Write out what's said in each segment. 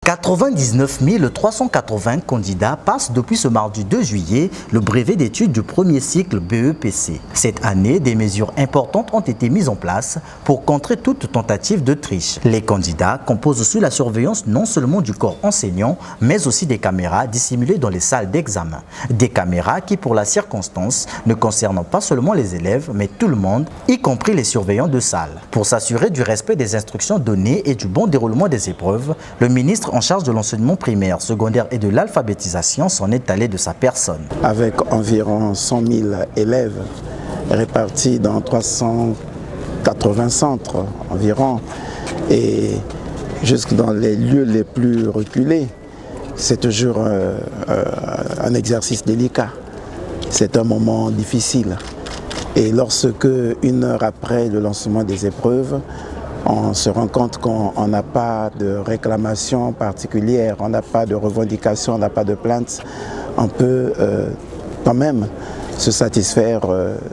99 380 candidats passent depuis ce mardi 2 juillet le brevet d'études du premier cycle BEPC. Cette année, des mesures importantes ont été mises en place pour contrer toute tentative de triche. Les candidats composent sous la surveillance non seulement du corps enseignant, mais aussi des caméras dissimulées dans les salles d'examen. Des caméras qui, pour la circonstance, ne concernent pas seulement les élèves, mais tout le monde, y compris les surveillants de salle. Pour s'assurer du respect des instructions données et du bon déroulement des épreuves, le ministre en charge de l'enseignement primaire, secondaire et de l'alphabétisation s'en est allé de sa personne. Avec environ 100 000 élèves répartis dans 380 centres environ et jusque dans les lieux les plus reculés, c'est toujours un exercice délicat. C'est un moment difficile. Et lorsque, une heure après le lancement des épreuves, on se rend compte qu'on n'a pas de réclamation particulière, on n'a pas de revendication, on n'a pas de plainte. On peut quand même se satisfaire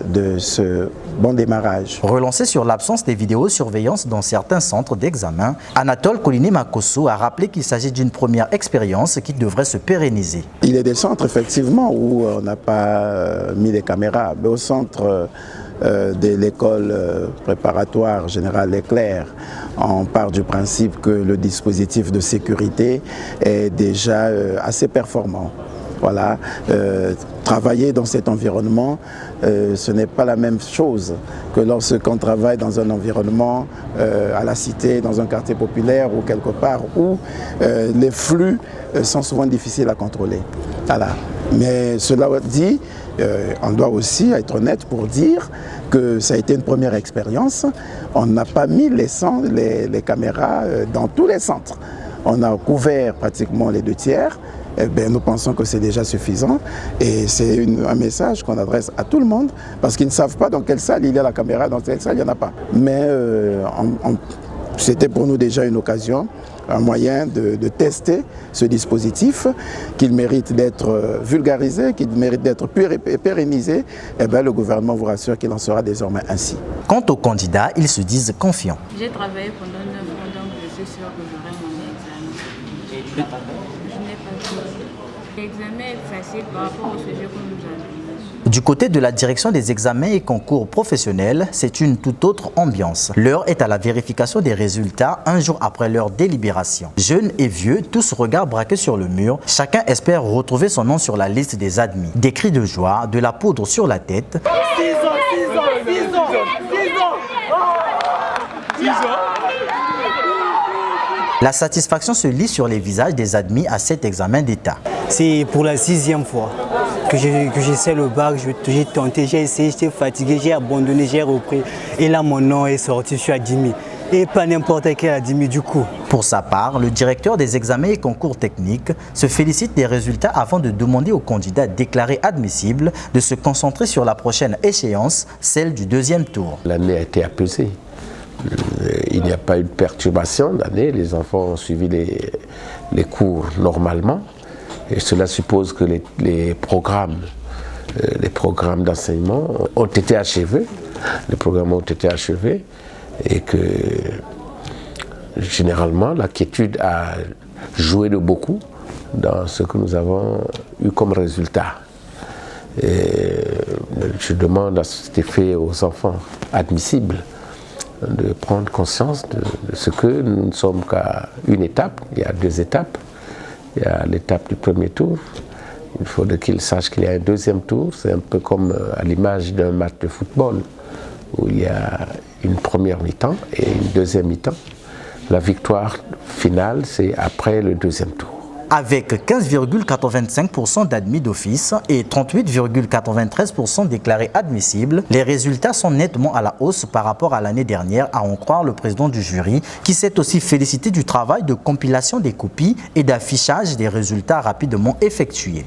de ce bon démarrage. Relancé sur l'absence des vidéosurveillances dans certains centres d'examen, Anatole Koliné-Makosso a rappelé qu'il s'agit d'une première expérience qui devrait se pérenniser. Il y a des centres effectivement où on n'a pas mis les caméras, mais au centre de l'école préparatoire générale Leclerc, on part du principe que le dispositif de sécurité est déjà assez performant. Voilà, travailler dans cet environnement, ce n'est pas la même chose que lorsqu'on travaille dans un environnement à la cité, dans un quartier populaire ou quelque part où les flux sont souvent difficiles à contrôler. Voilà. Mais cela dit, on doit aussi être honnête pour dire que ça a été une première expérience. On n'a pas mis les caméras dans tous les centres. On a couvert pratiquement les 2/3. Eh bien, nous pensons que c'est déjà suffisant et c'est un message qu'on adresse à tout le monde parce qu'ils ne savent pas dans quelle salle il y a la caméra, dans quelle salle il n'y en a pas. Mais c'était pour nous déjà une occasion, un moyen de tester ce dispositif qu'il mérite d'être vulgarisé, qu'il mérite d'être pérennisé. Eh bien, le gouvernement vous rassure qu'il en sera désormais ainsi. Quant aux candidats, ils se disent confiants. J'ai travaillé pendant 9 ans, donc je suis sûr que j'aurai mon examen. Et tu n'as pas peur? Je n'ai pas peur. L'examen est facile par rapport au sujet que nous avons. Du côté de la direction des examens et concours professionnels, c'est une toute autre ambiance. L'heure est à la vérification des résultats un jour après leur délibération. Jeunes et vieux, tous regards braqués sur le mur, chacun espère retrouver son nom sur la liste des admis. Des cris de joie, de la poudre sur la tête. 6 ans. La satisfaction se lit sur les visages des admis à cet examen d'État. C'est pour la 6e fois que j'essaie le bac, j'ai tenté, j'ai essayé, j'étais fatigué, j'ai abandonné, j'ai repris. Et là, mon nom est sorti, je suis admis. Et pas n'importe quel admis du coup. Pour sa part, le directeur des examens et concours techniques se félicite des résultats avant de demander aux candidats déclarés admissibles de se concentrer sur la prochaine échéance, celle du 2e tour. L'année a été apaisée. Il n'y a pas eu de perturbation d'année, les enfants ont suivi les cours normalement et cela suppose que les programmes d'enseignement ont été achevés, et que généralement la quiétude a joué de beaucoup dans ce que nous avons eu comme résultat. Et je demande à cet effet aux enfants admissibles de prendre conscience de ce que nous ne sommes qu'à une étape. Il y a 2 étapes. Il y a l'étape du premier tour. Il faut qu'ils sachent qu'il y a un 2e tour. C'est un peu comme à l'image d'un match de football où il y a une première mi-temps et une 2e mi-temps. La victoire finale, c'est après le 2e tour. Avec 15,85% d'admis d'office et 38,93% déclarés admissibles, les résultats sont nettement à la hausse par rapport à l'année dernière, à en croire le président du jury, qui s'est aussi félicité du travail de compilation des copies et d'affichage des résultats rapidement effectués.